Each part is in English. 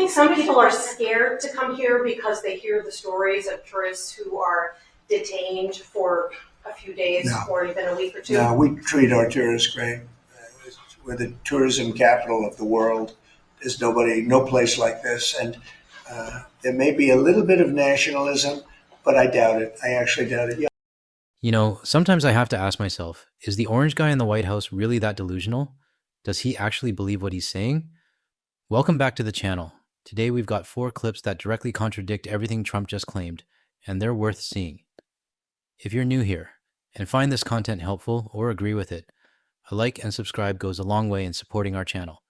think some people are scared to come here because they hear the stories of tourists who are detained for a few days No. or even a week or two? No, we treat our tourists great. We're the tourism capital of the world. There's no place like this. And there may be a little bit of nationalism, but I doubt it. I actually doubt it. Yeah. You know, sometimes I have to ask myself, is the orange guy in the White House really that delusional? Does he actually believe what he's saying? Welcome back to the channel. Today we've got 4 clips that directly contradict everything Trump just claimed, and they're worth seeing. If you're new here and find this content helpful or agree with it, a like and subscribe goes a long way in supporting our channel.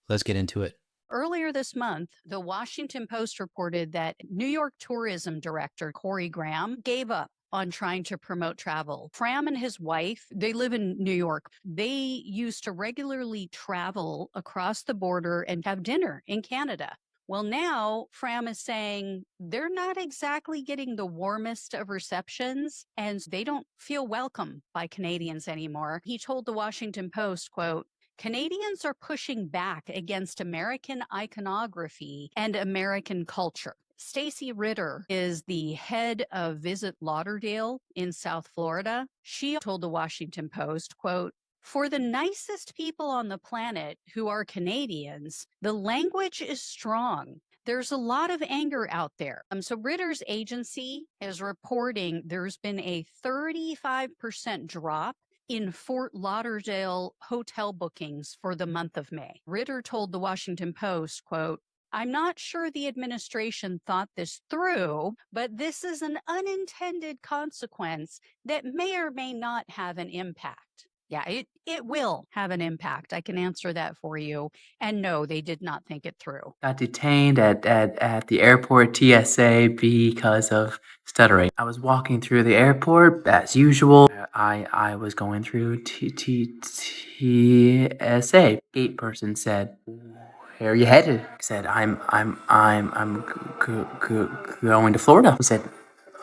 Let's get into it. Earlier this month, the Washington Post reported that New York tourism director Corey Graham gave up on trying to promote travel. Fram and his wife, they live in New York. They used to regularly travel across the border and have dinner in Canada. Well, now Fram is saying they're not exactly getting the warmest of receptions and they don't feel welcome by Canadians anymore. He told the Washington Post, quote, "Canadians are pushing back against American iconography and American culture." Stacy Ritter is the head of Visit Lauderdale in South Florida. She told the Washington Post, quote, "For the nicest people on the planet who are Canadians, the language is strong. There's a lot of anger out there." So Ritter's agency is reporting there's been a 35% drop in Fort Lauderdale hotel bookings for the month of May. Ritter told the Washington Post, quote, "I'm not sure the administration thought this through, but this is an unintended consequence that may or may not have an impact." Yeah, it will have an impact. I can answer that for you. And no, they did not think it through. Got detained at the airport TSA because of stuttering. I was walking through the airport as usual. I was going through TSA. Gate person said, "Where are you headed?" I said, I'm going to Florida." He said,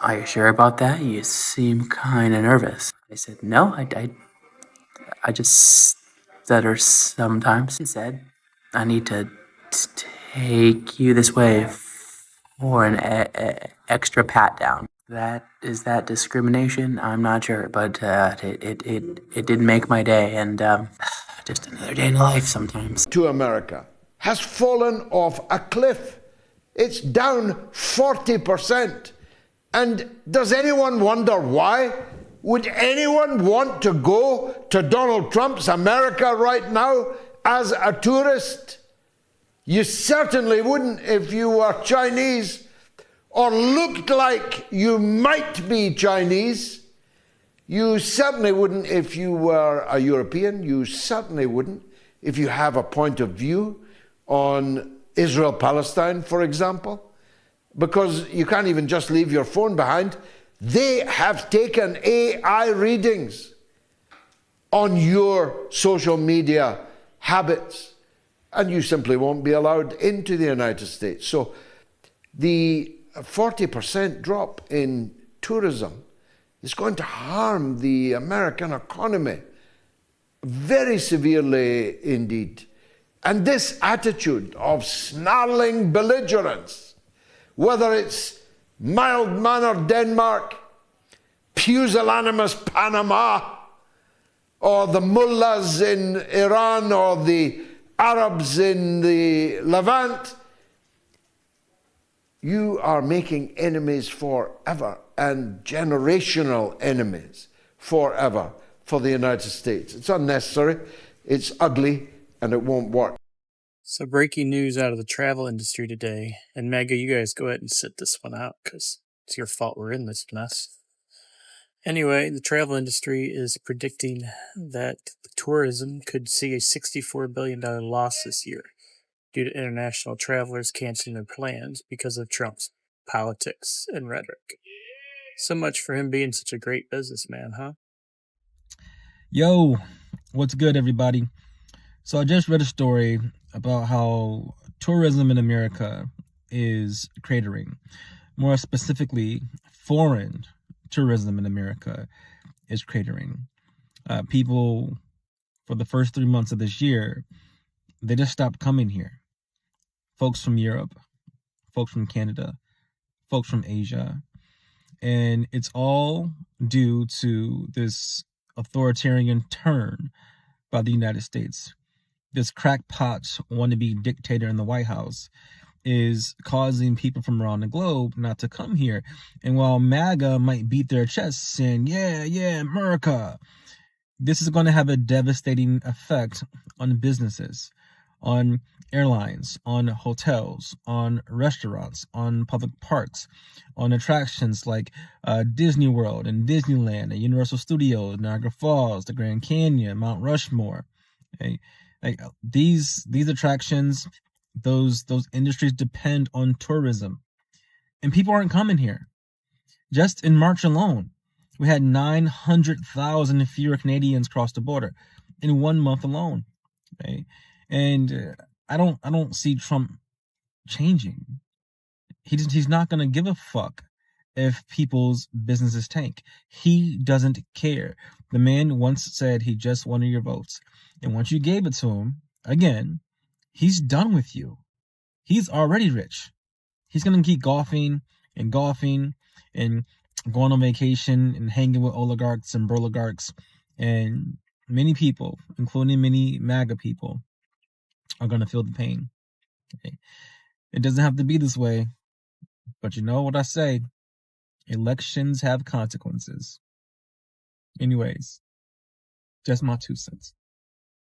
"Are you sure about that? You seem kind of nervous." I said, "No, I just stutter sometimes." He said, "I need to take you this way for an extra pat down." Is that discrimination? I'm not sure, but it did make my day, and just another day in life sometimes. To America has fallen off a cliff. It's down 40%. And does anyone wonder why? Would anyone want to go to Donald Trump's America right now as a tourist? You certainly wouldn't if you were Chinese or looked like you might be Chinese. You certainly wouldn't if you were a European. You certainly wouldn't if you have a point of view on Israel-Palestine, for example, because you can't even just leave your phone behind. They have taken AI readings on your social media habits, and you simply won't be allowed into the United States. So the 40% drop in tourism is going to harm the American economy very severely indeed. And this attitude of snarling belligerence, whether it's mild-mannered Denmark, pusillanimous Panama, or the mullahs in Iran, or the Arabs in the Levant, you are making enemies forever, and generational enemies forever for the United States. It's unnecessary, it's ugly, and it won't work. So breaking news out of the travel industry today. And Mega, you guys go ahead and sit this one out because it's your fault we're in this mess. Anyway, the travel industry is predicting that tourism could see a $64 billion loss this year due to international travelers canceling their plans because of Trump's politics and rhetoric. So much for him being such a great businessman, huh? Yo, what's good, everybody? So I just read a story about how tourism in America is cratering. More specifically, foreign tourism in America is cratering. People, for the first 3 months of this year, they just stopped coming here. folks from Europe, folks from Canada, folks from Asia. And it's all due to this authoritarian turn by the United States. This crackpot wannabe dictator in the White House is causing people from around the globe not to come here. And while MAGA might beat their chests saying, yeah, America, this is going to have a devastating effect on businesses, on airlines, on hotels, on restaurants, on public parks, on attractions like Disney World and Disneyland and Universal Studios, Niagara Falls, the Grand Canyon, Mount Rushmore. Okay? Like these attractions, those industries depend on tourism, and people aren't coming here. Just in March alone, we had 900,000 fewer Canadians cross the border in 1 month alone. Okay? And I don't see Trump changing. He's not going to give a fuck if people's businesses tank. He doesn't care. The man once said he just wanted your votes. And once you gave it to him, again, he's done with you. He's already rich. He's going to keep golfing and going on vacation and hanging with oligarchs and broligarchs. And many people, including many MAGA people, are going to feel the pain. Okay? It doesn't have to be this way. But you know what I say? Elections have consequences. Anyways, just my 2 cents.